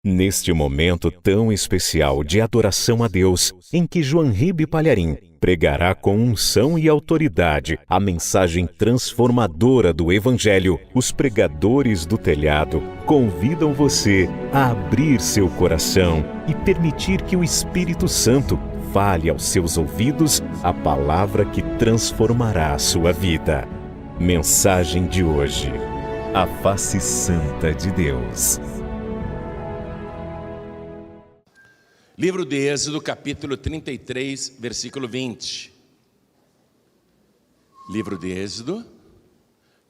Neste momento tão especial de adoração a Deus, em que João Ribe Palharim pregará com unção e autoridade a mensagem transformadora do Evangelho, os pregadores do telhado convidam você a abrir seu coração e permitir que o Espírito Santo fale aos seus ouvidos a palavra que transformará a sua vida. Mensagem de hoje: a face santa de Deus. Livro de Êxodo, capítulo 33, versículo 20. Livro de Êxodo,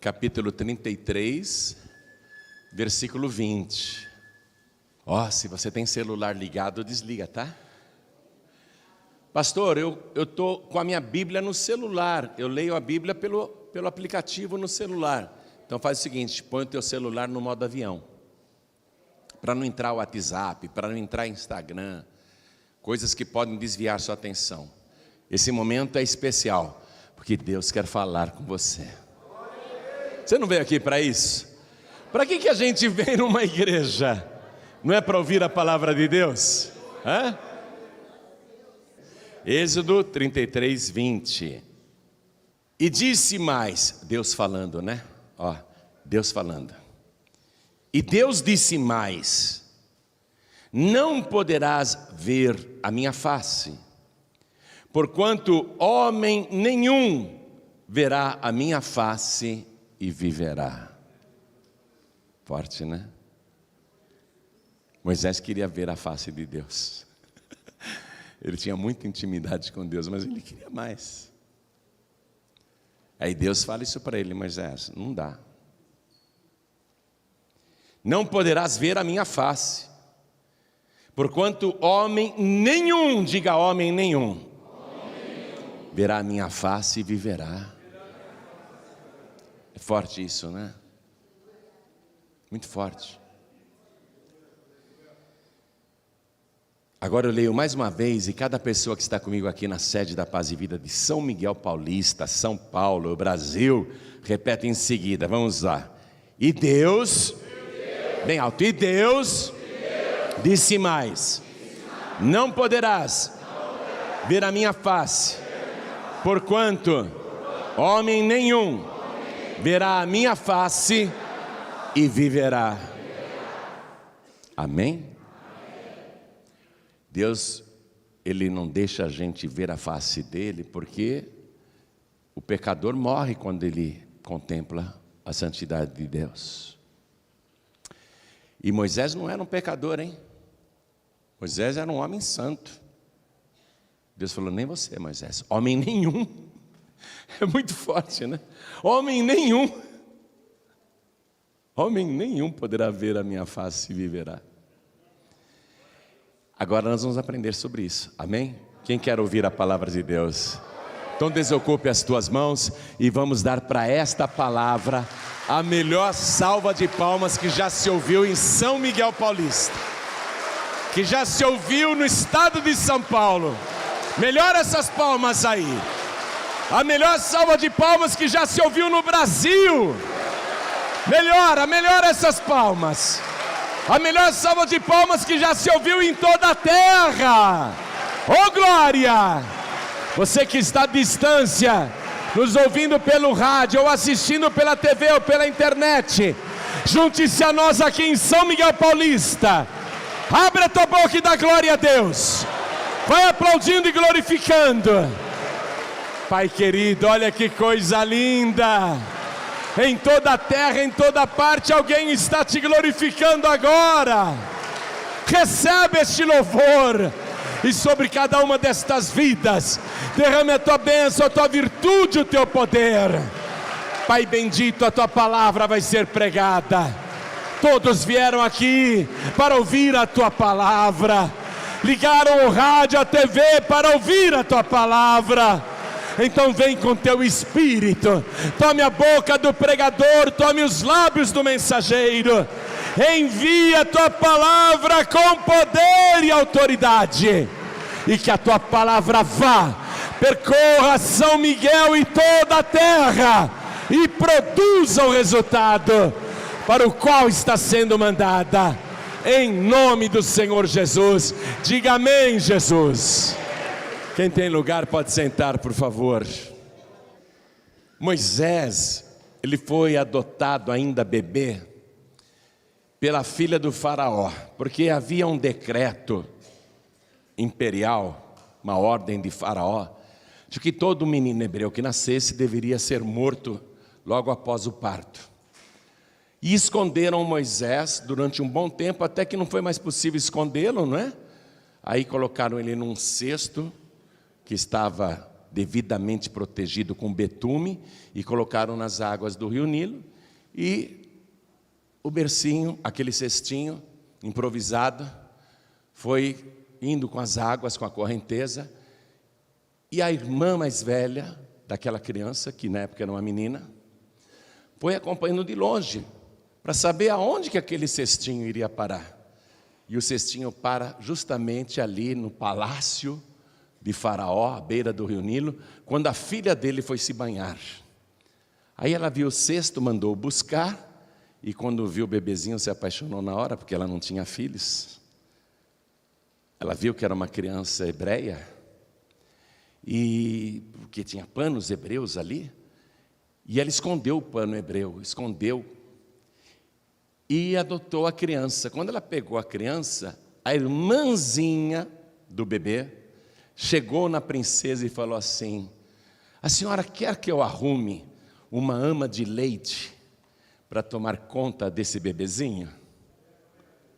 capítulo 33, versículo 20. Se você tem celular ligado, desliga, tá? Pastor, eu estou com a minha Bíblia no celular. Eu leio a Bíblia pelo aplicativo no celular. Então faz o seguinte, põe o teu celular no modo avião. Para não entrar o WhatsApp, para não entrar Instagram, coisas que podem desviar sua atenção. Esse momento é especial, porque Deus quer falar com você. Você não veio aqui para isso? Para que a gente vem numa igreja? Não é para ouvir a palavra de Deus? Êxodo 33, 20. E disse mais, Deus falando, né? Deus falando. E Deus disse mais: não poderás ver a minha face, porquanto homem nenhum verá a minha face e viverá. Forte, né? Moisés queria ver a face de Deus. Ele tinha muita intimidade com Deus, mas ele queria mais. Aí Deus fala isso para ele: Moisés, não dá. Não poderás ver a minha face, porquanto homem nenhum, diga homem nenhum, verá a minha face e viverá. É forte isso, né? Muito forte. Agora eu leio mais uma vez, e cada pessoa que está comigo aqui na sede da Paz e Vida de São Miguel Paulista, São Paulo, Brasil, repete em seguida, vamos lá. E Deus, bem alto, e Deus disse mais: não poderás ver a minha face, porquanto homem nenhum verá a minha face e viverá. Amém? Deus, Ele não deixa a gente ver a face dEle, porque o pecador morre quando ele contempla a santidade de Deus. E Moisés não era um pecador, hein? Moisés era um homem santo. Deus falou: nem você, Moisés, homem nenhum. É muito forte, né? Homem nenhum poderá ver a minha face e viverá. Agora nós vamos aprender sobre isso, amém? Quem quer ouvir a palavra de Deus? Então desocupe as tuas mãos e vamos dar para esta palavra a melhor salva de palmas que já se ouviu em São Miguel Paulista, que já se ouviu no estado de São Paulo. Melhor essas palmas aí. A melhor salva de palmas que já se ouviu no Brasil. Melhor essas palmas. A melhor salva de palmas que já se ouviu em toda a terra. Oh glória! Você que está à distância, nos ouvindo pelo rádio ou assistindo pela TV ou pela internet, junte-se a nós aqui em São Miguel Paulista. Abre a tua boca e dá glória a Deus. Vai aplaudindo e glorificando. Pai querido, olha que coisa linda. Em toda a terra, em toda parte, alguém está te glorificando agora. Recebe este louvor. E sobre cada uma destas vidas, derrame a tua bênção, a tua virtude, o teu poder. Pai bendito, a tua palavra vai ser pregada. Todos vieram aqui para ouvir a tua palavra. Ligaram o rádio, a TV para ouvir a tua palavra. Então vem com teu Espírito, tome a boca do pregador, tome os lábios do mensageiro, envia a tua palavra com poder e autoridade, e que a tua palavra vá, percorra São Miguel e toda a terra, e produza o resultado para o qual está sendo mandada. em nome do Senhor Jesus. Diga amém, Jesus. Quem tem lugar pode sentar, por favor. Moisés, ele foi adotado ainda bebê pela filha do faraó, porque havia um decreto imperial, uma ordem de faraó, de que todo menino hebreu que nascesse deveria ser morto logo após o parto. E esconderam Moisés durante um bom tempo, até que não foi mais possível escondê-lo, não é? Aí colocaram ele num cesto que estava devidamente protegido com betume e colocaram nas águas do rio Nilo, e o bercinho, aquele cestinho improvisado, foi indo com as águas, com a correnteza, e a irmã mais velha daquela criança, que na época era uma menina, foi acompanhando de longe, para saber aonde que aquele cestinho iria parar. E o cestinho para justamente ali no palácio de Faraó, à beira do rio Nilo, quando a filha dele foi se banhar. Aí ela viu o cesto, mandou buscar, e quando viu o bebezinho se apaixonou na hora, porque ela não tinha filhos. Ela viu que era uma criança hebreia, e porque tinha panos hebreus ali, e ela escondeu o pano hebreu, escondeu, e adotou a criança. Quando ela pegou a criança, a irmãzinha do bebê chegou na princesa e falou assim: a senhora quer que eu arrume uma ama de leite para tomar conta desse bebezinho?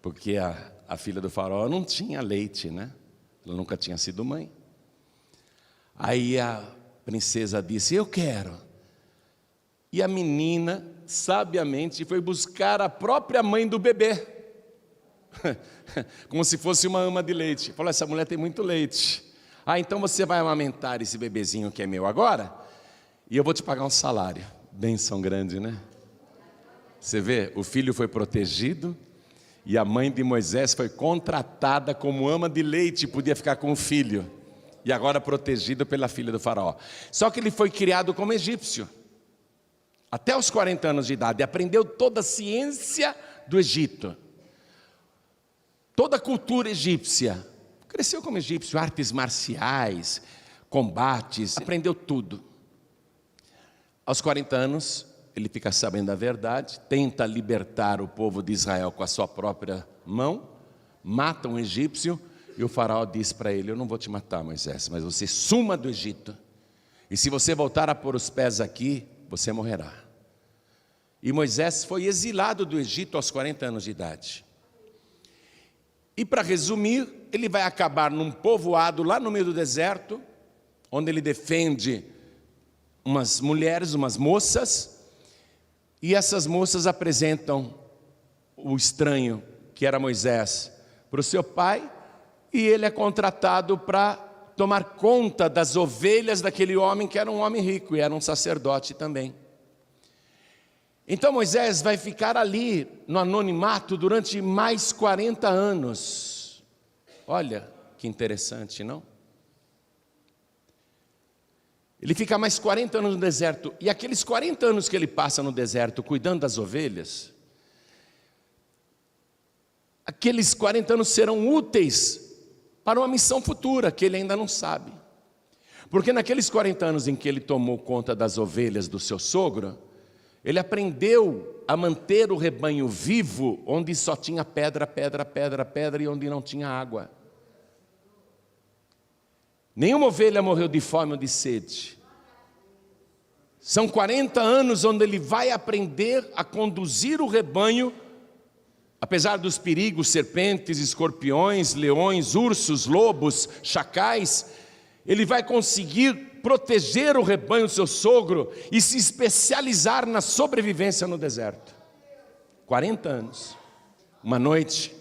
Porque a filha do faraó não tinha leite, né? Ela nunca tinha sido mãe. Aí a princesa disse: eu quero. E a menina, sabiamente, foi buscar a própria mãe do bebê, como se fosse uma ama de leite. Falou: essa mulher tem muito leite. Ah, então você vai amamentar esse bebezinho que é meu agora, e eu vou te pagar um salário. Bênção grande, né? Você vê, o filho foi protegido, e a mãe de Moisés foi contratada como ama de leite, podia ficar com o filho, e agora protegido pela filha do faraó. Só que ele foi criado como egípcio, até os 40 anos de idade, aprendeu toda a ciência do Egito, toda a cultura egípcia, cresceu como egípcio, artes marciais, combates, aprendeu tudo. Aos 40 anos, ele fica sabendo a verdade, tenta libertar o povo de Israel com a sua própria mão, mata um egípcio, e o faraó diz para ele: eu não vou te matar, Moisés, mas você suma do Egito, e se você voltar a pôr os pés aqui, você morrerá. E Moisés foi exilado do Egito aos 40 anos de idade. E para resumir, ele vai acabar num povoado lá no meio do deserto, onde ele defende umas mulheres, umas moças, e essas moças apresentam o estranho, que era Moisés, para o seu pai, e ele é contratado para tomar conta das ovelhas daquele homem, que era um homem rico e era um sacerdote também. Então Moisés vai ficar ali no anonimato durante mais 40 anos. Olha que interessante, não? Ele fica mais 40 anos no deserto, e aqueles 40 anos que ele passa no deserto cuidando das ovelhas, aqueles 40 anos serão úteis para uma missão futura que ele ainda não sabe. Porque naqueles 40 anos em que ele tomou conta das ovelhas do seu sogro, ele aprendeu a manter o rebanho vivo onde só tinha pedra, pedra, pedra, pedra, e onde não tinha água. Nenhuma ovelha morreu de fome ou de sede. São 40 anos onde ele vai aprender a conduzir o rebanho, apesar dos perigos, serpentes, escorpiões, leões, ursos, lobos, chacais. Ele vai conseguir proteger o rebanho do seu sogro e se especializar na sobrevivência no deserto. 40 anos. Uma noite,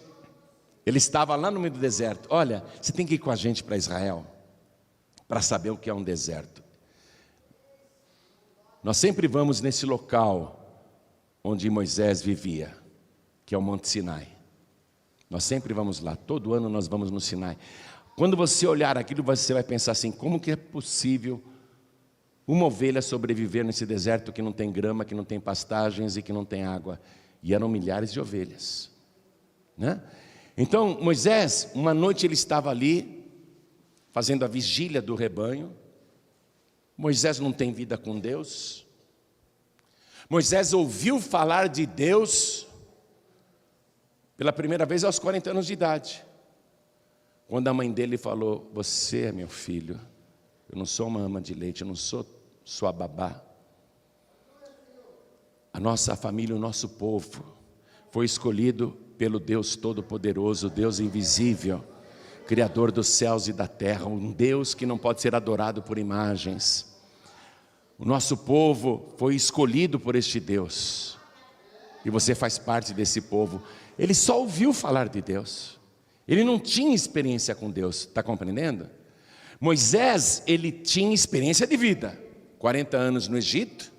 ele estava lá no meio do deserto. Olha, você tem que ir com a gente para Israel, para saber o que é um deserto. Nós sempre vamos nesse local onde Moisés vivia, que é o Monte Sinai. Nós sempre vamos lá, todo ano nós vamos no Sinai. Quando você olhar aquilo, você vai pensar assim: como que é possível uma ovelha sobreviver nesse deserto que não tem grama, que não tem pastagens e que não tem água? E eram milhares de ovelhas. né? Então Moisés, uma noite ele estava ali, fazendo a vigília do rebanho. Moisés não tem vida com Deus. Moisés ouviu falar de Deus pela primeira vez aos 40 anos de idade, quando a mãe dele falou: você é meu filho, eu não sou uma ama de leite, eu não sou sua babá. A nossa família, o nosso povo foi escolhido pelo Deus Todo-Poderoso, Deus invisível, Criador dos céus e da terra, um Deus que não pode ser adorado por imagens. O nosso povo foi escolhido por este Deus, e você faz parte desse povo. Ele só ouviu falar de Deus, ele não tinha experiência com Deus, está compreendendo? Moisés, ele tinha experiência de vida, 40 anos no Egito,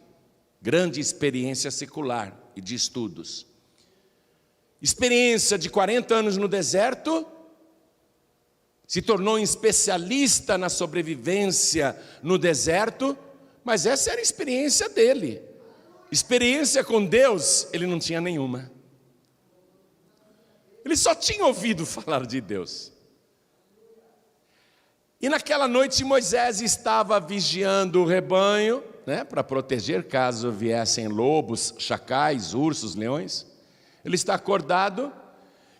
grande experiência secular e de estudos. Experiência de 40 anos no deserto, se tornou um especialista na sobrevivência no deserto, mas essa era a experiência dele. Experiência com Deus, ele não tinha nenhuma. Ele só tinha ouvido falar de Deus. E naquela noite Moisés estava vigiando o rebanho, né, para proteger caso viessem lobos, chacais, ursos, leões. Ele está acordado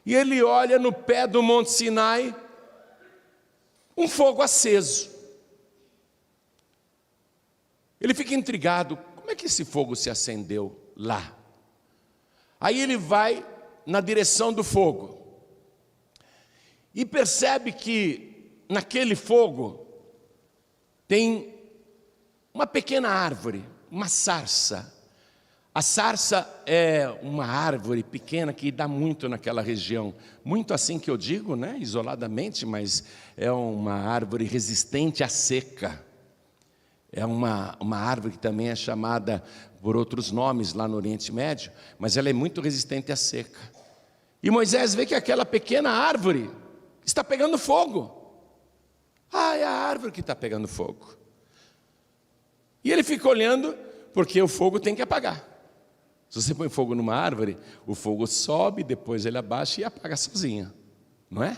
e ele olha no pé do Monte Sinai um fogo aceso. Ele fica intrigado, como é que esse fogo se acendeu lá? Aí ele vai na direção do fogo e percebe que naquele fogo tem uma pequena árvore, uma sarça. A sarça é uma árvore pequena que dá muito naquela região, muito assim que eu digo, né, isoladamente, mas é uma árvore resistente à seca. É uma árvore que também é chamada por outros nomes lá no Oriente Médio, mas ela é muito resistente à seca. E Moisés vê que aquela pequena árvore está pegando fogo. Ah, é a árvore que está pegando fogo. E ele fica olhando, porque o fogo tem que apagar. Se você põe fogo numa árvore, o fogo sobe, depois ele abaixa e apaga sozinho, não é?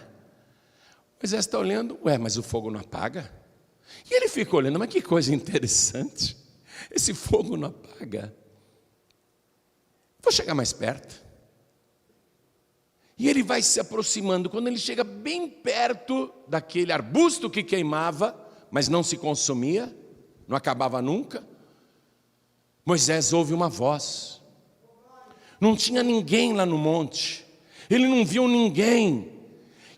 Moisés está olhando, mas o fogo não apaga? E ele fica olhando, mas que coisa interessante, esse fogo não apaga. Vou chegar mais perto. E ele vai se aproximando, quando ele chega bem perto daquele arbusto que queimava, mas não se consumia, não acabava nunca, Moisés ouve uma voz. Não tinha ninguém lá no monte, ele não viu ninguém,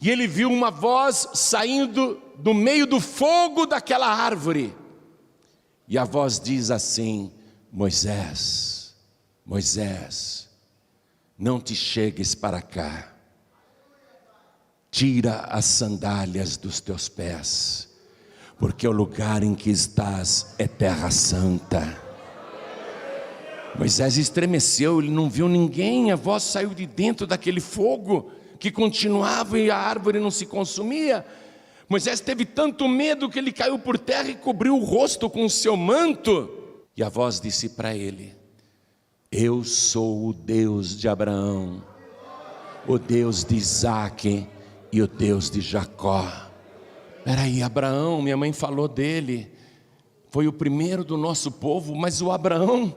e ele viu uma voz saindo do meio do fogo daquela árvore, e a voz diz assim: Moisés, Moisés, não te chegues para cá, tira as sandálias dos teus pés, porque o lugar em que estás é terra santa. Moisés estremeceu, ele não viu ninguém, a voz saiu de dentro daquele fogo que continuava e a árvore não se consumia. Moisés teve tanto medo que ele caiu por terra e cobriu o rosto com o seu manto. E a voz disse para ele: eu sou o Deus de Abraão, o Deus de Isaque e o Deus de Jacó. Peraí, Abraão, minha mãe falou dele, foi o primeiro do nosso povo, mas o Abraão,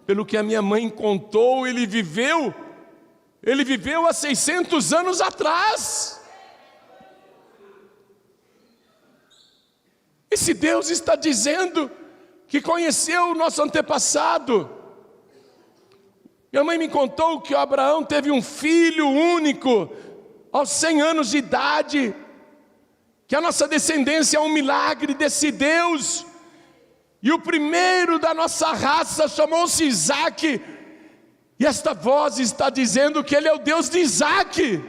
pelo que a minha mãe contou, ele viveu há 600 anos atrás. Esse Deus está dizendo que conheceu o nosso antepassado. Minha mãe me contou que o Abraão teve um filho único aos 100 anos de idade, que a nossa descendência é um milagre desse Deus. E o primeiro da nossa raça chamou-se Isaque, e esta voz está dizendo que ele é o Deus de Isaque.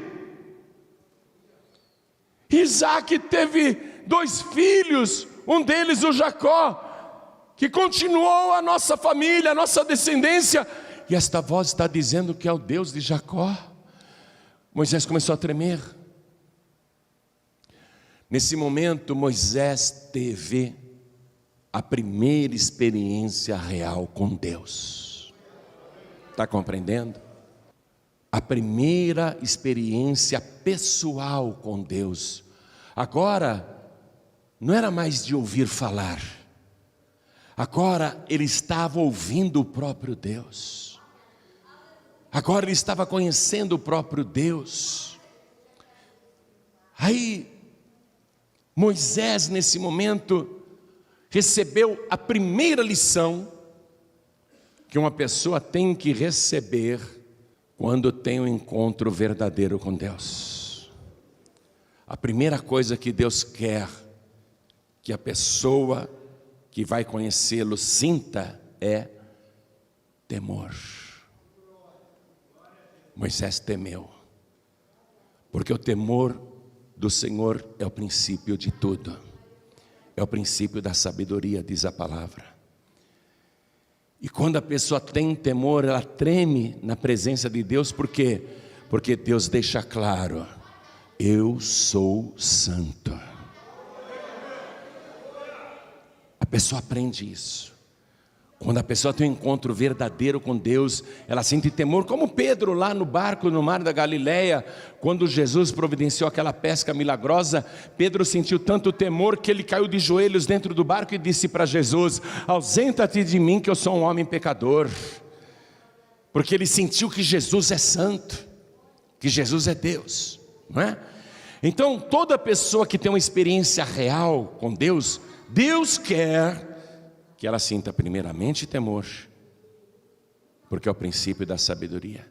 Isaque teve 2 filhos, um deles o Jacó, que continuou a nossa família, a nossa descendência, e esta voz está dizendo que é o Deus de Jacó. Moisés começou a tremer. Nesse momento Moisés teve a primeira experiência real com Deus. Está compreendendo? a primeira experiência pessoal com Deus. Agora, não era mais de ouvir falar. Agora ele estava ouvindo o próprio Deus. Agora ele estava conhecendo o próprio Deus. Aí, Moisés nesse momento recebeu a primeira lição que uma pessoa tem que receber quando tem um encontro verdadeiro com Deus. A primeira coisa que Deus quer que a pessoa que vai conhecê-lo sinta é temor. Moisés temeu, porque o temor do Senhor é o princípio de tudo, é o princípio da sabedoria, diz a palavra. E quando a pessoa tem temor, ela treme na presença de Deus, por quê? Porque Deus deixa claro: eu sou santo. A pessoa aprende isso. Quando a pessoa tem um encontro verdadeiro com Deus, ela sente temor, como Pedro lá no barco no mar da Galileia, quando Jesus providenciou aquela pesca milagrosa. Pedro sentiu tanto temor que ele caiu de joelhos dentro do barco e disse para Jesus: ausenta-te de mim, que eu sou um homem pecador. Porque ele sentiu que Jesus é santo, que Jesus é Deus, não é? Então toda pessoa que tem uma experiência real com Deus, Deus quer que ela sinta primeiramente temor, porque é o princípio da sabedoria,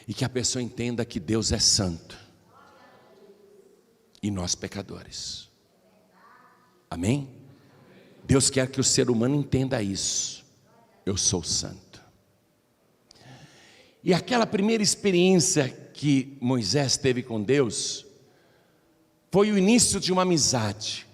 e que a pessoa entenda que Deus é santo e nós pecadores. Amém? Deus quer que o ser humano entenda isso: eu sou santo. E aquela primeira experiência que Moisés teve com Deus foi o início de uma amizade.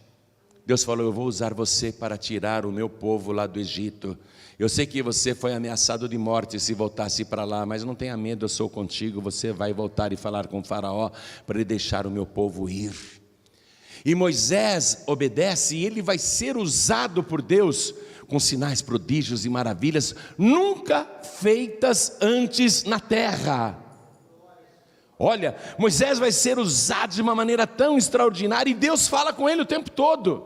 Deus falou: eu vou usar você para tirar o meu povo lá do Egito. Eu sei que você foi ameaçado de morte se voltasse para lá, mas não tenha medo, eu sou contigo. Você vai voltar e falar com o faraó para ele deixar o meu povo ir. E Moisés obedece, e ele vai ser usado por Deus com sinais, prodígios e maravilhas nunca feitas antes na terra. Olha, Moisés vai ser usado de uma maneira tão extraordinária, e Deus fala com ele o tempo todo.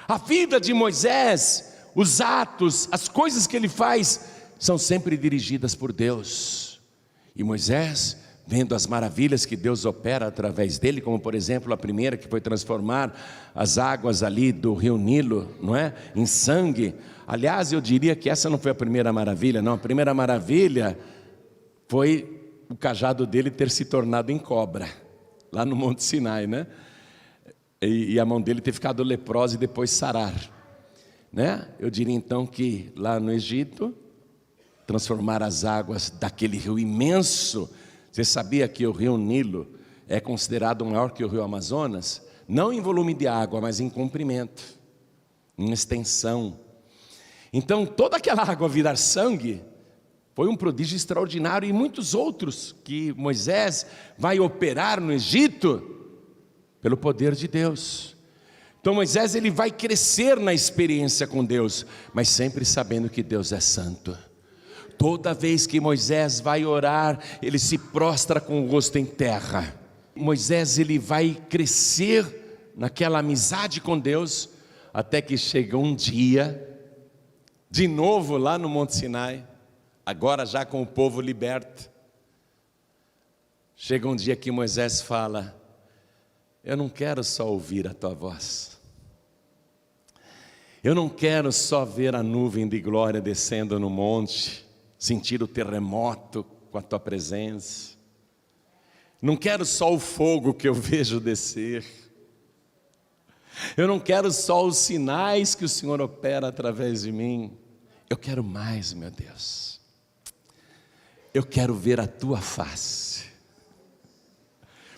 A vida de Moisés, os atos, as coisas que ele faz, são sempre dirigidas por Deus. E Moisés, vendo as maravilhas que Deus opera através dele, como por exemplo a primeira, que foi transformar as águas ali do rio Nilo, não é? Em sangue. Aliás, eu diria que essa não foi a primeira maravilha, não. A primeira maravilha foi o cajado dele ter se tornado em cobra, lá no Monte Sinai, né? E a mão dele ter ficado leprosa e depois sarar, né? Eu diria então que lá no Egito, transformar as águas daquele rio imenso. Você sabia que o rio Nilo é considerado maior que o rio Amazonas? Não em volume de água, mas em comprimento, em extensão. Então toda aquela água virar sangue foi um prodígio extraordinário, e muitos outros que Moisés vai operar no Egito pelo poder de Deus. Então Moisés, ele vai crescer na experiência com Deus, mas sempre sabendo que Deus é santo. Toda vez que Moisés vai orar, ele se prostra com o rosto em terra. Moisés, ele vai crescer naquela amizade com Deus, até que chega um dia, de novo lá no Monte Sinai, agora já com o povo liberto. Chega um dia que Moisés fala: eu não quero só ouvir a tua voz, eu não quero só ver a nuvem de glória descendo no monte, sentir o terremoto com a tua presença, não quero só o fogo que eu vejo descer, eu não quero só os sinais que o Senhor opera através de mim, eu quero mais, meu Deus, eu quero ver a tua face.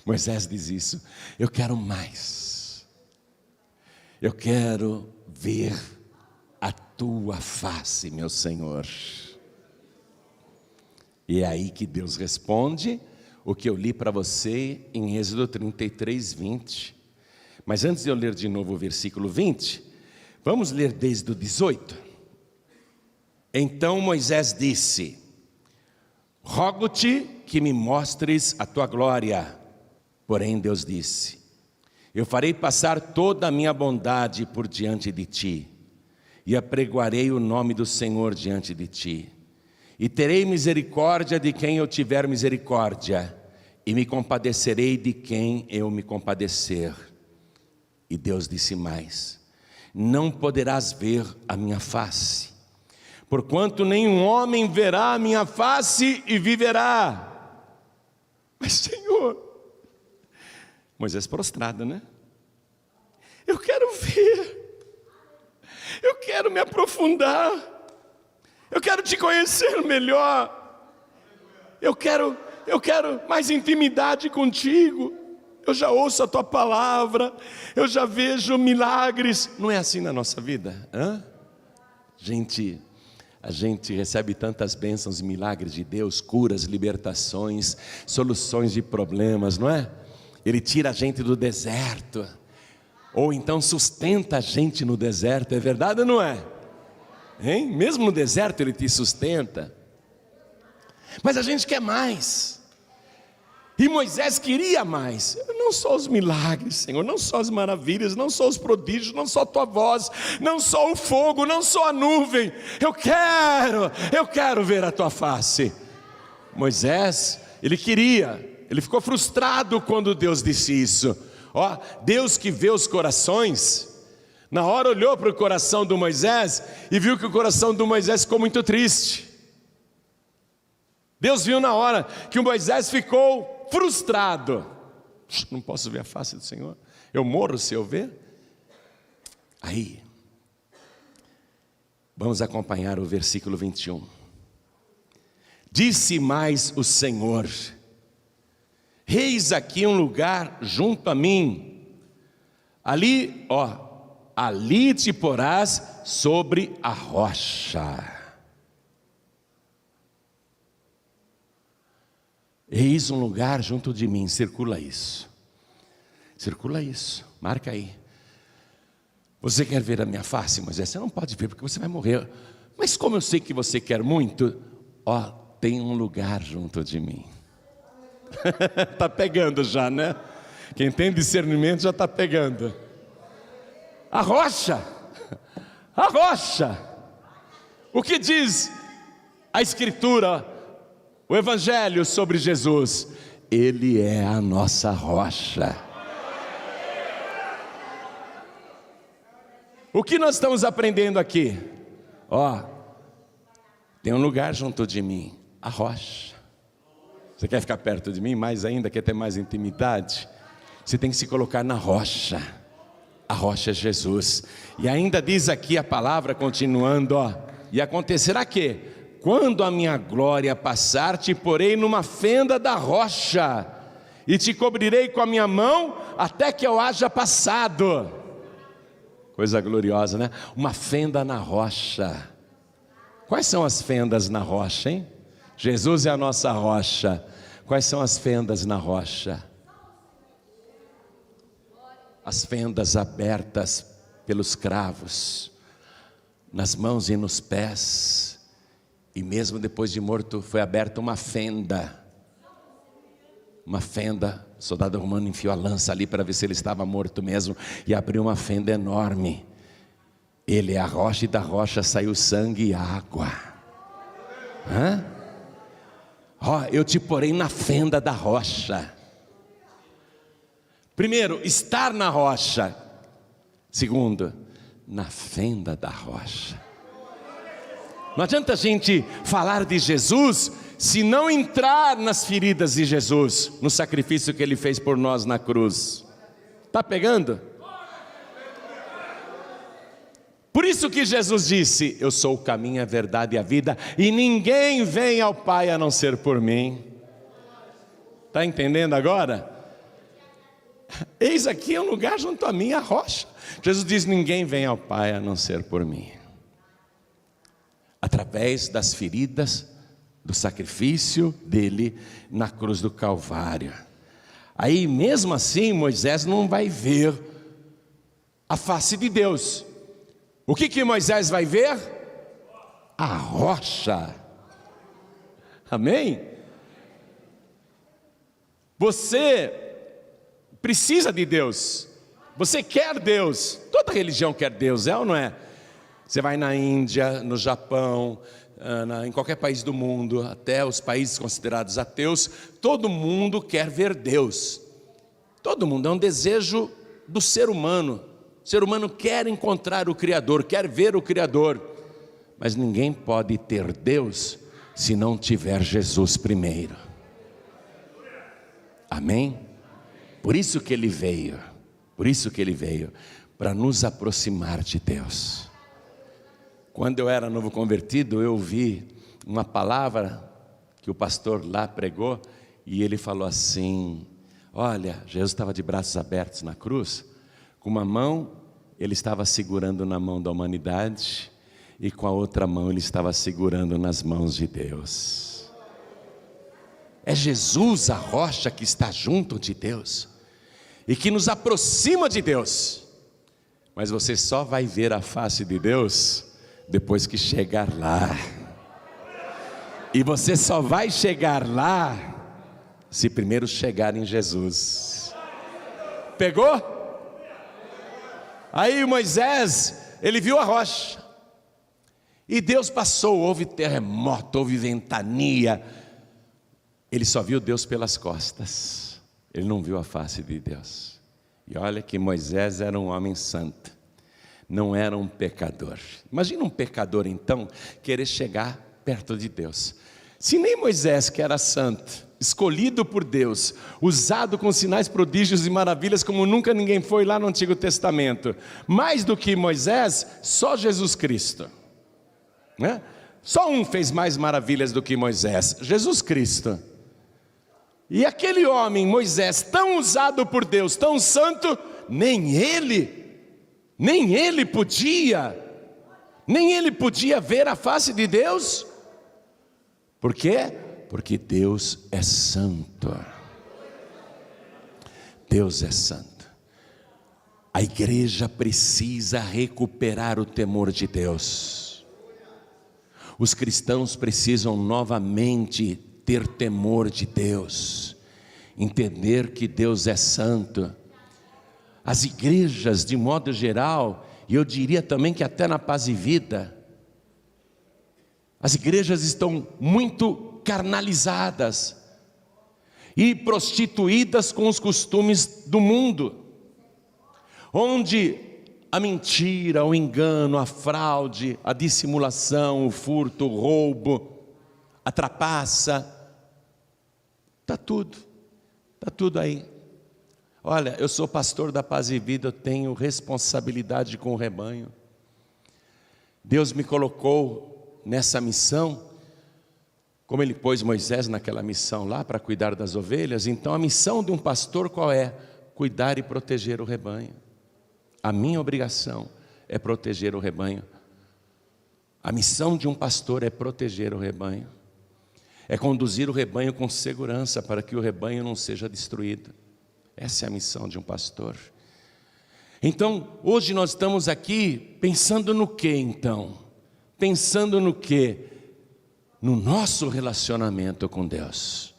Moisés diz isso: eu quero mais, eu quero ver a tua face, meu Senhor. E é aí que Deus responde o que eu li para você em Êxodo 33, 20. Mas antes de eu ler de novo o versículo 20, vamos ler desde o 18. Então Moisés disse: rogo-te que me mostres a tua glória. Porém Deus disse: eu farei passar toda a minha bondade por diante de ti, e apregoarei o nome do Senhor diante de ti, e terei misericórdia de quem eu tiver misericórdia, e me compadecerei de quem eu me compadecer. E Deus disse mais: não poderás ver a minha face, porquanto nenhum homem verá a minha face e viverá. Mas Senhor, Moisés prostrado, né? Eu quero ver, eu quero me aprofundar, eu quero te conhecer melhor, eu quero mais intimidade contigo. Eu já ouço a tua palavra, eu já vejo milagres. Não é assim na nossa vida? A gente recebe tantas bênçãos e milagres de Deus, curas, libertações, soluções de problemas, não é? Ele tira a gente do deserto, ou então sustenta a gente no deserto, é verdade ou não é? Hein? Mesmo no deserto Ele te sustenta. Mas a gente quer mais. E Moisés queria mais. Não só os milagres, Senhor, não só as maravilhas, não só os prodígios, não só a tua voz, não só o fogo, não só a nuvem. Eu quero ver a tua face. Moisés, ele queria. Ele ficou frustrado quando Deus disse isso. Ó, Deus que vê os corações, na hora olhou para o coração do Moisés e viu que o coração do Moisés ficou muito triste. Deus viu na hora que o Moisés ficou frustrado. Não posso ver a face do Senhor, eu morro se eu ver. Aí, vamos acompanhar o versículo 21. Disse mais o Senhor: eis aqui um lugar junto a mim, ali te porás sobre a rocha. Eis um lugar junto de mim, circula isso, marca aí. Você quer ver a minha face, Moisés? Você não pode ver porque você vai morrer. Mas como eu sei que você quer muito, tem um lugar junto de mim. Está pegando já, né? Quem tem discernimento já está pegando. A rocha. O que diz a Escritura, o Evangelho sobre Jesus? Ele é a nossa rocha. O que nós estamos aprendendo aqui? Tem um lugar junto de mim, a rocha. Você quer ficar perto de mim mais ainda? Quer ter mais intimidade? Você tem que se colocar na rocha. A rocha é Jesus. E ainda diz aqui a palavra, continuando, e acontecerá que, quando a minha glória passar, te porei numa fenda da rocha, e te cobrirei com a minha mão, até que eu haja passado. Coisa gloriosa, né? Uma fenda na rocha. Quais são as fendas na rocha, hein? Jesus é a nossa rocha. Quais são as fendas na rocha? As fendas abertas pelos cravos, nas mãos e nos pés. E mesmo depois de morto foi aberta uma fenda. O soldado romano enfiou a lança ali para ver se ele estava morto mesmo, e abriu uma fenda enorme. Ele é a rocha, e da rocha saiu sangue e água. Eu te porei na fenda da rocha. Primeiro, estar na rocha. Segundo, na fenda da rocha. Não adianta a gente falar de Jesus se não entrar nas feridas de Jesus, no sacrifício que Ele fez por nós na cruz. Está pegando? Por isso que Jesus disse: eu sou o caminho, a verdade e a vida, e ninguém vem ao Pai a não ser por mim. Está entendendo agora? Eis aqui um lugar junto a mim, a rocha. Jesus diz: ninguém vem ao Pai a não ser por mim. Através das feridas do sacrifício dele na cruz do Calvário. Aí mesmo assim Moisés não vai ver a face de Deus. O que Moisés vai ver? A rocha. Amém? Você precisa de Deus. Você quer Deus. Toda religião quer Deus, é ou não é? Você vai na Índia, no Japão, em qualquer país do mundo, até os países considerados ateus, todo mundo quer ver Deus. Todo mundo, é um desejo do ser humano. O ser humano quer encontrar o Criador, quer ver o Criador. Mas ninguém pode ter Deus se não tiver Jesus primeiro. Amém? Por isso que Ele veio. Por isso que Ele veio, para nos aproximar de Deus. Quando eu era novo convertido, eu ouvi uma palavra que o pastor lá pregou, e ele falou assim: olha, Jesus estava de braços abertos na cruz, com uma mão ele estava segurando na mão da humanidade, e com a outra mão ele estava segurando nas mãos de Deus. É Jesus a rocha que está junto de Deus, e que nos aproxima de Deus. Mas você só vai ver a face de Deus depois que chegar lá. E você só vai chegar lá se primeiro chegar em Jesus. Pegou? Aí Moisés, ele viu a rocha, e Deus passou, houve terremoto, houve ventania. Ele só viu Deus pelas costas, ele não viu a face de Deus. E olha que Moisés era um homem santo, não era um pecador. Imagina um pecador então querer chegar perto de Deus. Se nem Moisés, que era santo, escolhido por Deus, usado com sinais, prodígios e maravilhas como nunca ninguém foi lá no Antigo Testamento, mais do que Moisés, só Jesus Cristo, né? Só um fez mais maravilhas do que Moisés, Jesus Cristo. E aquele homem, Moisés, tão usado por Deus, tão santo, nem ele podia ver a face de Deus. Por quê? Porque Deus é santo. Deus é santo. A igreja precisa recuperar o temor de Deus. Os cristãos precisam novamente ter temor de Deus, entender que Deus é santo. As igrejas, de modo geral, e eu diria também que até na Paz e Vida, as igrejas estão muito carnalizadas e prostituídas com os costumes do mundo, onde a mentira, o engano, a fraude, a dissimulação, o furto, o roubo, a trapaça, está tudo aí. Olha, eu sou pastor da Paz e Vida, eu tenho responsabilidade com o rebanho. Deus me colocou nessa missão, como Ele pôs Moisés naquela missão lá para cuidar das ovelhas. Então a missão de um pastor qual é? Cuidar e proteger o rebanho. A minha obrigação é proteger o rebanho. A missão de um pastor é proteger o rebanho, é conduzir o rebanho com segurança para que o rebanho não seja destruído. Essa é a missão de um pastor. Então, hoje nós estamos aqui pensando no que então? Pensando no que? No nosso relacionamento com Deus.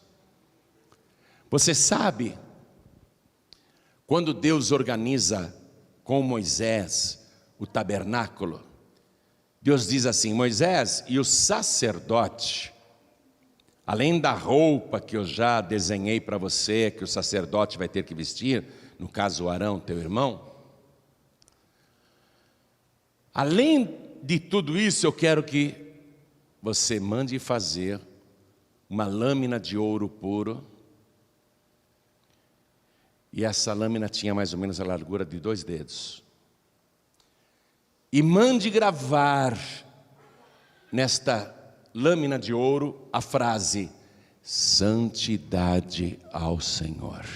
Você sabe, quando Deus organiza com Moisés o tabernáculo, Deus diz assim: Moisés, e o sacerdote, além da roupa que eu já desenhei para você, que o sacerdote vai ter que vestir, no caso o Arão, teu irmão, além de tudo isso, eu quero que você mande fazer uma lâmina de ouro puro, e essa lâmina tinha mais ou menos a largura de 2 dedos, e mande gravar nesta lâmina de ouro a frase: santidade ao Senhor.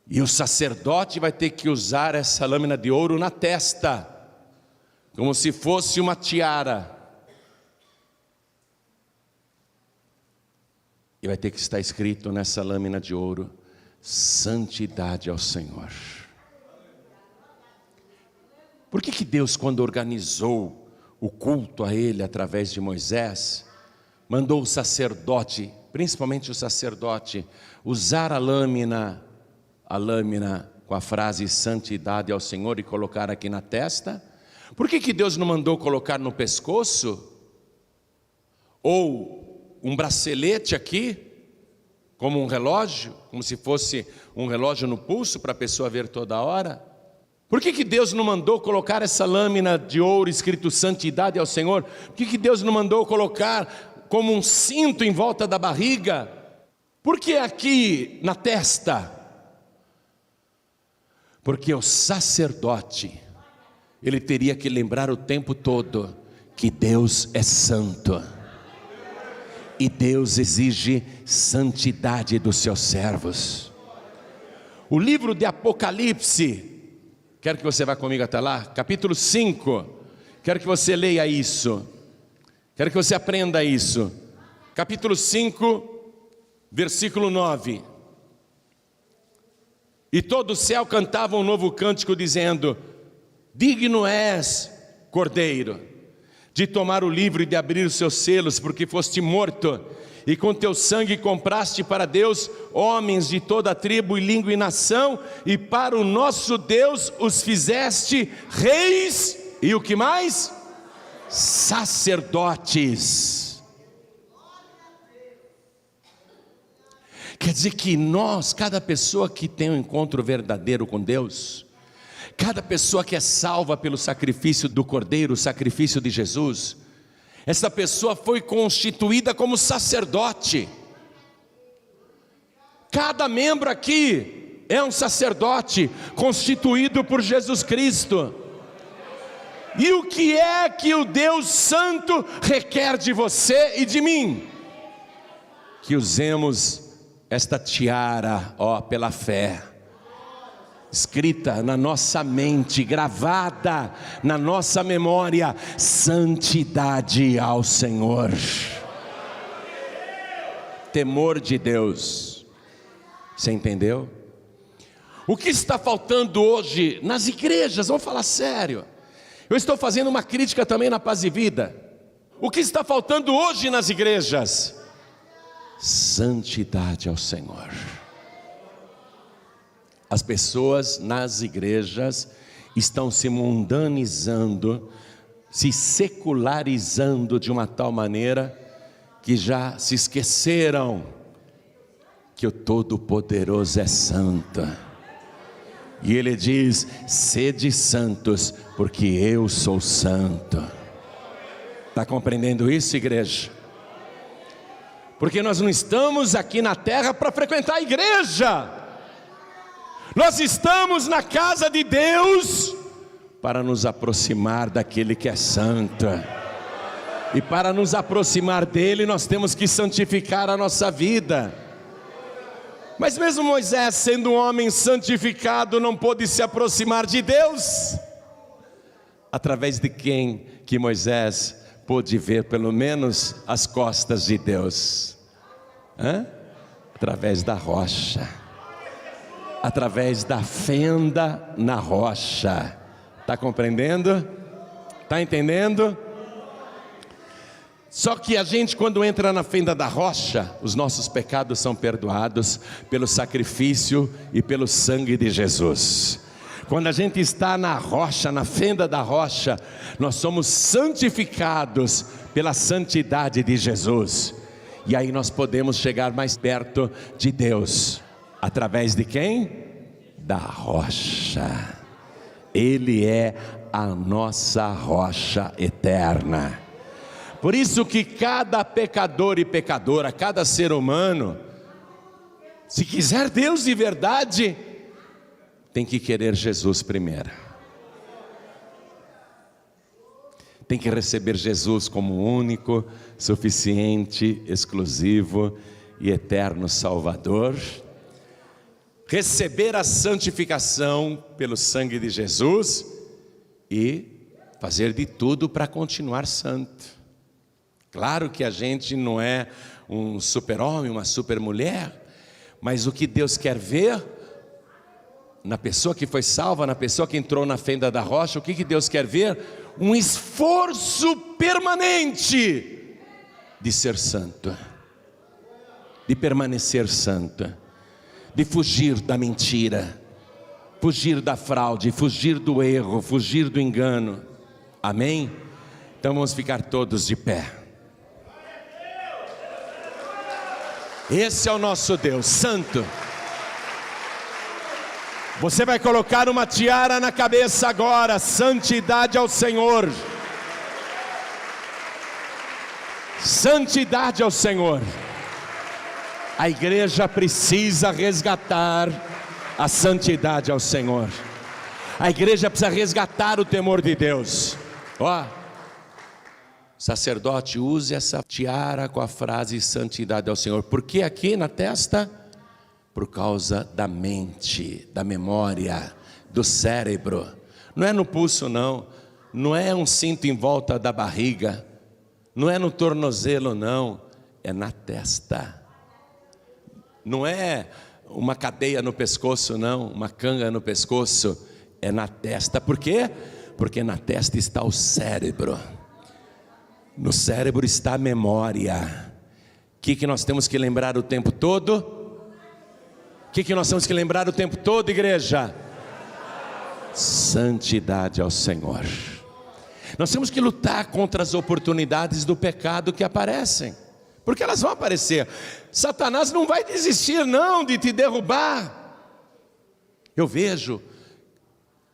E o sacerdote vai ter que usar essa lâmina de ouro na testa, como se fosse uma tiara, e vai ter que estar escrito nessa lâmina de ouro: santidade ao Senhor. Por que Deus, quando organizou o culto a Ele através de Moisés, mandou o sacerdote, principalmente o sacerdote, usar a lâmina com a frase santidade ao Senhor e colocar aqui na testa? Por que Deus não mandou colocar no pescoço? Ou um bracelete aqui, como um relógio, como se fosse um relógio no pulso para a pessoa ver toda hora? Por que Deus não mandou colocar essa lâmina de ouro escrito santidade ao Senhor? Por que Deus não mandou colocar como um cinto em volta da barriga? Por que aqui na testa? Porque o sacerdote, ele teria que lembrar o tempo todo que Deus é santo. E Deus exige santidade dos seus servos. O livro de Apocalipse, quero que você vá comigo até lá, capítulo 5, quero que você leia isso, quero que você aprenda isso. Capítulo 5, versículo 9. E todo o céu cantava um novo cântico dizendo: digno és, Cordeiro, de tomar o livro e de abrir os seus selos, porque foste morto, e com teu sangue compraste para Deus homens de toda tribo e língua e nação, e para o nosso Deus os fizeste reis, e o que mais? Sacerdotes. Quer dizer que nós, cada pessoa que tem um encontro verdadeiro com Deus, cada pessoa que é salva pelo sacrifício do Cordeiro, o sacrifício de Jesus, essa pessoa foi constituída como sacerdote. Cada membro aqui é um sacerdote constituído por Jesus Cristo. E o que é que o Deus Santo requer de você e de mim? Que usemos esta tiara, pela fé, escrita na nossa mente, gravada na nossa memória: santidade ao Senhor, temor de Deus. Você entendeu? O que está faltando hoje nas igrejas? Vamos falar sério. Eu estou fazendo uma crítica também na Paz e Vida. O que está faltando hoje nas igrejas? Santidade ao Senhor. As pessoas nas igrejas estão se mundanizando, se secularizando de uma tal maneira que já se esqueceram que o Todo-Poderoso é santo. E Ele diz: sede santos, porque eu sou santo. Está compreendendo isso, igreja? Porque nós não estamos aqui na terra para frequentar a igreja. Nós estamos na casa de Deus para nos aproximar daquele que é santo. E para nos aproximar dele, nós temos que santificar a nossa vida. Mas mesmo Moisés, sendo um homem santificado, não pôde se aproximar de Deus. Através de quem que Moisés pôde ver pelo menos as costas de Deus? Através da rocha, através da fenda na rocha. Está compreendendo? Está entendendo? Só que a gente, quando entra na fenda da rocha, os nossos pecados são perdoados pelo sacrifício e pelo sangue de Jesus. Quando a gente está na rocha, na fenda da rocha, nós somos santificados pela santidade de Jesus. E aí nós podemos chegar mais perto de Deus. Através de quem? Da rocha. Ele é a nossa rocha eterna. Por isso que cada pecador e pecadora, cada ser humano, se quiser Deus de verdade, tem que querer Jesus primeiro. Tem que receber Jesus como único, suficiente, exclusivo e eterno Salvador. Receber a santificação pelo sangue de Jesus e fazer de tudo para continuar santo. Claro que a gente não é um super-homem, uma super-mulher, mas o que Deus quer ver na pessoa que foi salva, na pessoa que entrou na fenda da rocha, o que Deus quer ver? Um esforço permanente de ser santo, de permanecer santo, de fugir da mentira, fugir da fraude, fugir do erro, fugir do engano. Amém? Então vamos ficar todos de pé. Esse é o nosso Deus santo. Você vai colocar uma tiara na cabeça agora. Santidade ao Senhor. Santidade ao Senhor. A igreja precisa resgatar a santidade ao Senhor. A igreja precisa resgatar o temor de Deus. Ó, sacerdote, use essa tiara com a frase santidade ao Senhor. Por que aqui na testa? Por causa da mente, da memória, do cérebro. Não é no pulso não, não é um cinto em volta da barriga, não é no tornozelo não, é na testa. Não é uma cadeia no pescoço não, uma canga no pescoço, é na testa. Por quê? Porque na testa está o cérebro. No cérebro está a memória. O que nós temos que lembrar o tempo todo? O que nós temos que lembrar o tempo todo, igreja? Santidade ao Senhor. Nós temos que lutar contra as oportunidades do pecado que aparecem, porque elas vão aparecer. Satanás não vai desistir não de te derrubar. Eu vejo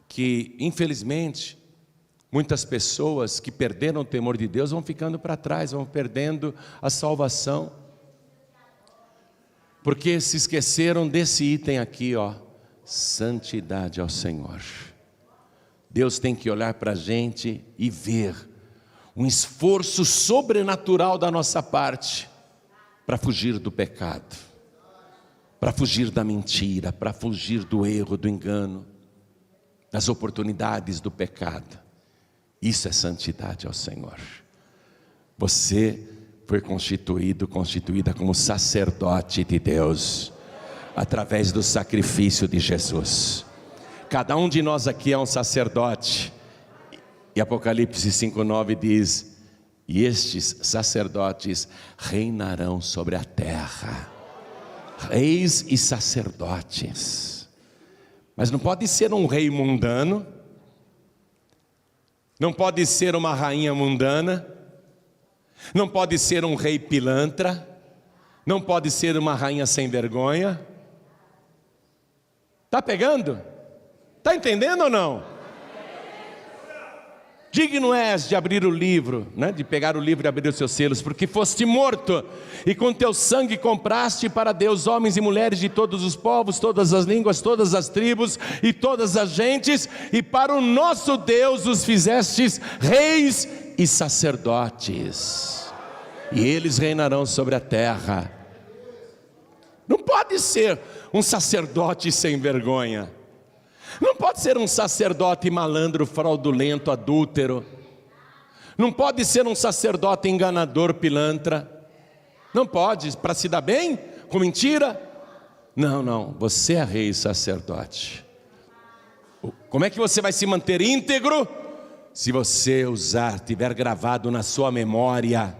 que infelizmente muitas pessoas que perderam o temor de Deus vão ficando para trás, vão perdendo a salvação, porque se esqueceram desse item aqui, ó, santidade ao Senhor. Deus tem que olhar para a gente e ver um esforço sobrenatural da nossa parte para fugir do pecado, para fugir da mentira, para fugir do erro, do engano, das oportunidades do pecado. Isso é santidade ao Senhor. Você foi constituída como sacerdote de Deus, através do sacrifício de Jesus. Cada um de nós aqui é um sacerdote. E Apocalipse 5:9 diz: e estes sacerdotes reinarão sobre a terra. Reis e sacerdotes. Mas não pode ser um rei mundano, não pode ser uma rainha mundana, não pode ser um rei pilantra, não pode ser uma rainha sem vergonha. Está pegando? Está entendendo ou não? Digno és de abrir o livro, né? De pegar o livro e abrir os seus selos, porque foste morto, e com teu sangue compraste para Deus homens e mulheres de todos os povos, todas as línguas, todas as tribos e todas as gentes, e para o nosso Deus os fizestes reis e sacerdotes, e eles reinarão sobre a terra. Não pode ser um sacerdote sem vergonha. Não pode ser um sacerdote malandro, fraudulento, adúltero. Não pode ser um sacerdote enganador, pilantra. Não pode, para se dar bem, com mentira. Não, você é rei e sacerdote. Como é que você vai se manter íntegro? Se você tiver gravado na sua memória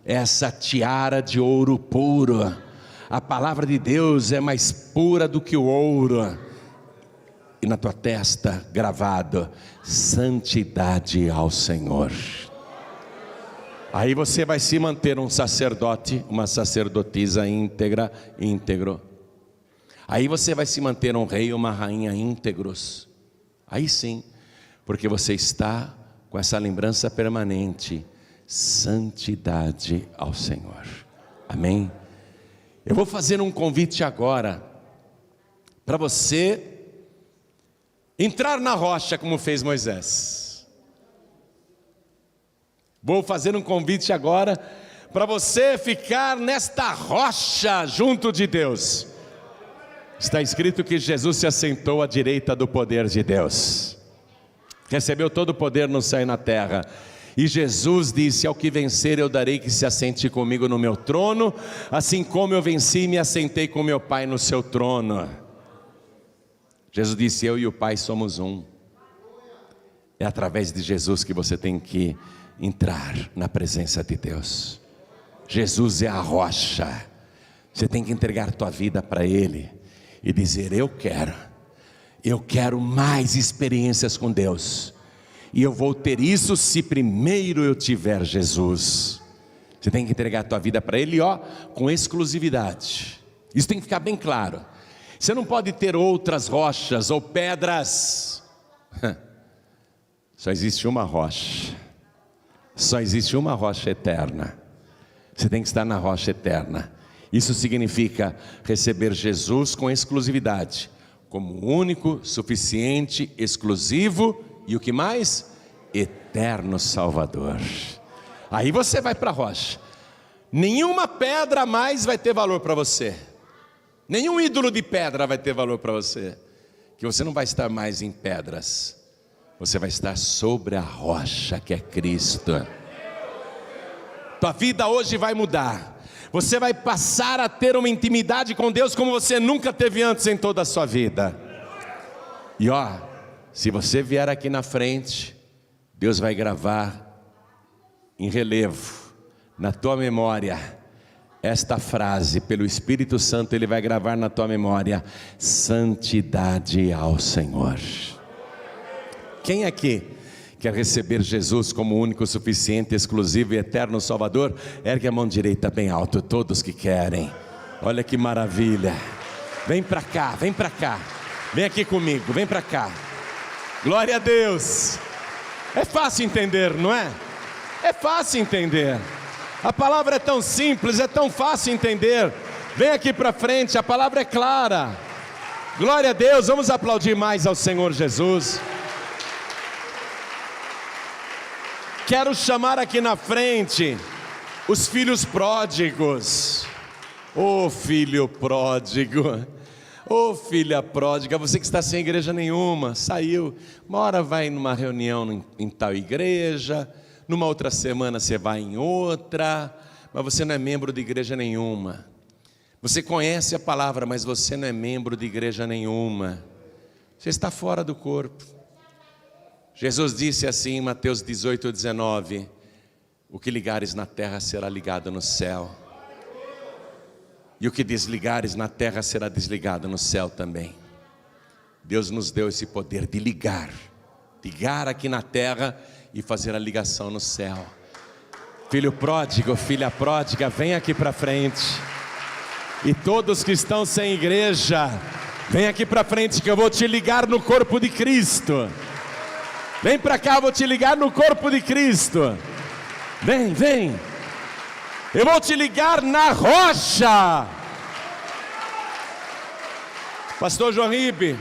essa tiara de ouro puro. A palavra de Deus é mais pura do que o ouro. E na tua testa gravado, santidade ao Senhor. Aí você vai se manter um sacerdote, uma sacerdotisa íntegro. Aí você vai se manter um rei, uma rainha íntegros. Aí sim, porque você está com essa lembrança permanente, santidade ao Senhor. Amém? Eu vou fazer um convite agora, para você entrar na rocha como fez Moisés. Vou fazer um convite agora para você ficar nesta rocha junto de Deus. Está escrito que Jesus se assentou à direita do poder de Deus. Recebeu todo o poder no céu e na terra. E Jesus disse: ao que vencer eu darei que se assente comigo no meu trono, assim como eu venci e me assentei com meu Pai no seu trono. Jesus disse: eu e o Pai somos um. É através de Jesus que você tem que entrar na presença de Deus. Jesus é a rocha. Você tem que entregar a tua vida para Ele e dizer: eu quero mais experiências com Deus, e eu vou ter isso se primeiro eu tiver Jesus. Você tem que entregar a tua vida para Ele, com exclusividade. Isso tem que ficar bem claro. Você não pode ter outras rochas ou pedras. Só existe uma rocha. Só existe uma rocha eterna. Você tem que estar na rocha eterna. Isso significa receber Jesus com exclusividade, como único, suficiente, exclusivo e o que mais? Eterno Salvador. Aí você vai para a rocha. Nenhuma pedra mais vai ter valor para você. Nenhum ídolo de pedra vai ter valor para você. Que você não vai estar mais em pedras. Você vai estar sobre a rocha que é Cristo. Tua vida hoje vai mudar. Você vai passar a ter uma intimidade com Deus como você nunca teve antes em toda a sua vida. E se você vier aqui na frente, Deus vai gravar em relevo na tua memória esta frase, pelo Espírito Santo Ele vai gravar na tua memória: santidade ao Senhor. Quem aqui quer receber Jesus como único, suficiente, exclusivo e eterno Salvador? Ergue a mão direita bem alto, todos que querem. Olha que maravilha. Vem para cá, vem para cá. Vem aqui comigo, vem para cá. Glória a Deus. É fácil entender, não é? É fácil entender. A palavra é tão simples, é tão fácil entender. Vem aqui para frente, a palavra é clara. Glória a Deus, vamos aplaudir mais ao Senhor Jesus. Quero chamar aqui na frente os filhos pródigos. Ô filho pródigo, ô filha pródiga, você que está sem igreja nenhuma, saiu, uma hora vai numa reunião em tal igreja, numa outra semana você vai em outra, mas você não é membro de igreja nenhuma. Você conhece a palavra, mas você não é membro de igreja nenhuma. Você está fora do corpo. Jesus disse assim em Mateus 18:19: o que ligares na terra será ligado no céu, e o que desligares na terra será desligado no céu também. Deus nos deu esse poder de ligar aqui na terra e fazer a ligação no céu. Filho pródigo, filha pródiga, vem aqui para frente. E todos que estão sem igreja, vem aqui para frente que eu vou te ligar no corpo de Cristo. Vem para cá, eu vou te ligar no corpo de Cristo. Vem, vem. Eu vou te ligar na rocha. Pastor João Ribe,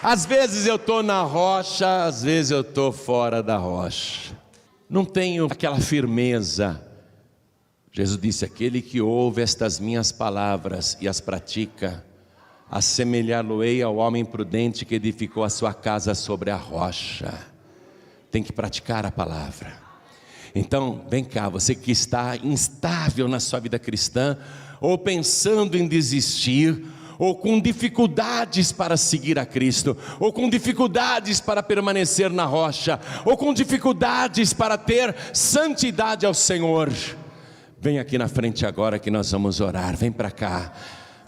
às vezes eu estou na rocha, às vezes eu estou fora da rocha. Não tenho aquela firmeza. Jesus disse: aquele que ouve estas minhas palavras e as pratica, assemelhá-lo-ei ao homem prudente que edificou a sua casa sobre a rocha. Tem que praticar a palavra. Então, vem cá, você que está instável na sua vida cristã, ou pensando em desistir, ou com dificuldades para seguir a Cristo, ou com dificuldades para permanecer na rocha, ou com dificuldades para ter santidade ao Senhor, vem aqui na frente agora que nós vamos orar. Vem para cá.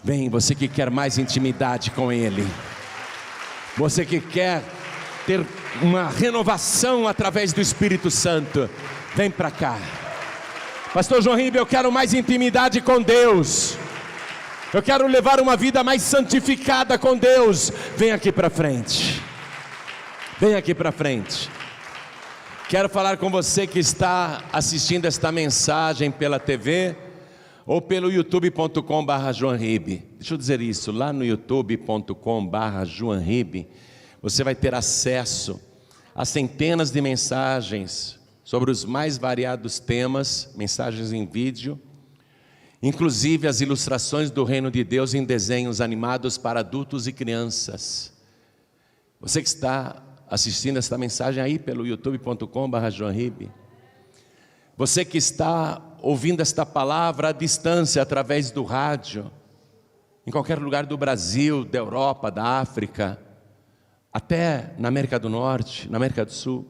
Vem, você que quer mais intimidade com Ele, você que quer ter uma renovação através do Espírito Santo, vem para cá. Pastor João Ribe, eu quero mais intimidade com Deus, eu quero levar uma vida mais santificada com Deus. Vem aqui para frente. Vem aqui para frente. Quero falar com você que está assistindo esta mensagem pela TV ou pelo youtube.com/joanribe. Deixa eu dizer isso, lá no youtube.com/joanribe, você vai ter acesso a centenas de mensagens sobre os mais variados temas, mensagens em vídeo, inclusive as ilustrações do reino de Deus em desenhos animados para adultos e crianças. Você que está assistindo esta mensagem aí pelo youtube.com/joanribe, você que está ouvindo esta palavra à distância, através do rádio, em qualquer lugar do Brasil, da Europa, da África, até na América do Norte, na América do Sul.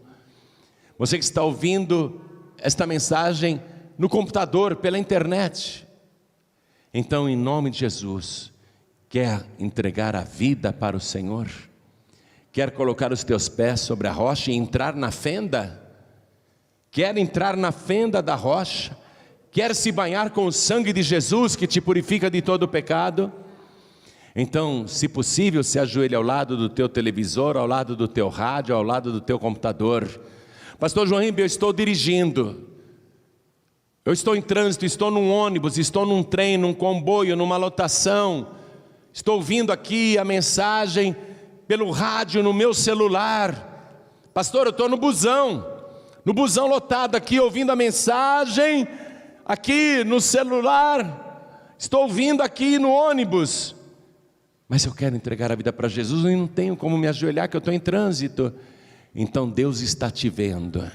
Você que está ouvindo esta mensagem no computador, pela internet. Então, em nome de Jesus, quer entregar a vida para o Senhor? Quer colocar os teus pés sobre a rocha e entrar na fenda? Quer entrar na fenda da rocha? Quer se banhar com o sangue de Jesus que te purifica de todo o pecado? Então, se possível, se ajoelhe ao lado do teu televisor, ao lado do teu rádio, ao lado do teu computador. Pastor João Ribeiro, eu estou dirigindo. Eu estou em trânsito, estou num ônibus, estou num trem, num comboio, numa lotação. Estou ouvindo aqui a mensagem pelo rádio, no meu celular. Pastor, eu estou no busão lotado aqui, ouvindo a mensagem, aqui no celular. Estou ouvindo aqui no ônibus. Mas eu quero entregar a vida para Jesus e não tenho como me ajoelhar, que eu estou em trânsito. Então Deus está te vendo.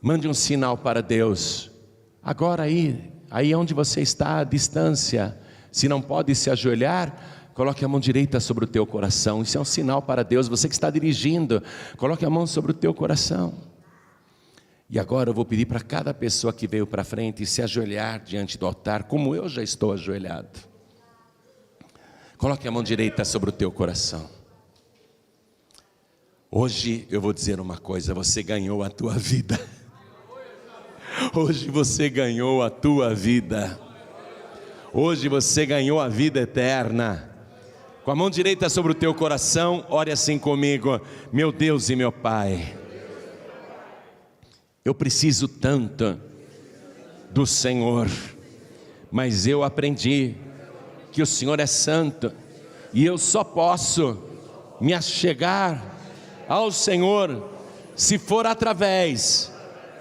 Mande um sinal para Deus. Agora aí onde você está, à distância. Se não pode se ajoelhar, coloque a mão direita sobre o teu coração. Isso é um sinal para Deus. Você que está dirigindo, coloque a mão sobre o teu coração. E agora eu vou pedir para cada pessoa que veio para frente se ajoelhar diante do altar, como eu já estou ajoelhado. Coloque a mão direita sobre o teu coração. Hoje eu vou dizer uma coisa: você ganhou a tua vida. Hoje você ganhou a tua vida. Hoje você ganhou a vida eterna. Com a mão direita sobre o teu coração, ore assim comigo: meu Deus e meu Pai, eu preciso tanto do Senhor, mas eu aprendi que o Senhor é santo, e eu só posso me achegar ao Senhor se for através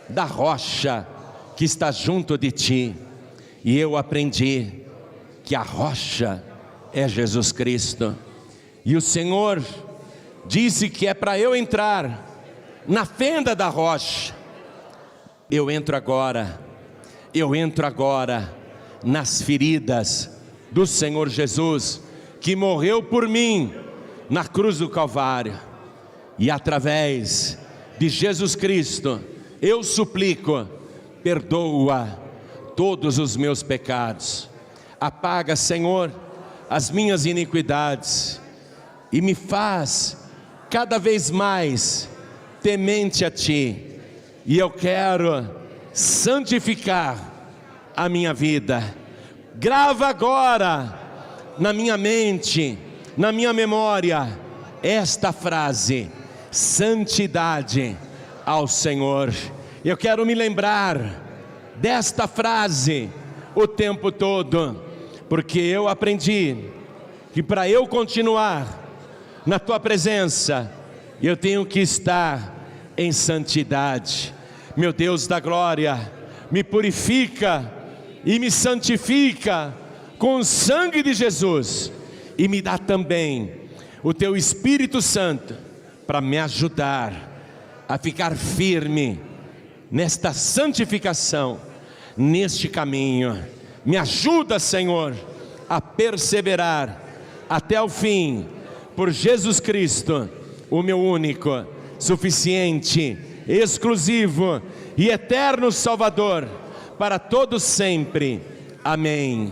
da rocha que está junto de ti. E eu aprendi que a rocha é Jesus Cristo, e o Senhor disse que é para eu entrar na fenda da rocha. Eu entro agora nas feridas do Senhor Jesus, que morreu por mim na cruz do Calvário, e através de Jesus Cristo eu suplico: perdoa todos os meus pecados, apaga, Senhor, as minhas iniquidades, e me faz cada vez mais temente a Ti. E eu quero santificar a minha vida. Grava agora na minha mente, na minha memória, esta frase: santidade ao Senhor. Eu quero me lembrar desta frase o tempo todo, porque eu aprendi que para eu continuar na Tua presença, eu tenho que estar em santidade. Meu Deus da glória, me purifica e me santifica com o sangue de Jesus, e me dá também o Teu Espírito Santo para me ajudar a ficar firme nesta santificação, neste caminho. Me ajuda, Senhor, a perseverar até o fim, por Jesus Cristo, o meu único, suficiente, exclusivo e eterno Salvador, para todos sempre. Amém.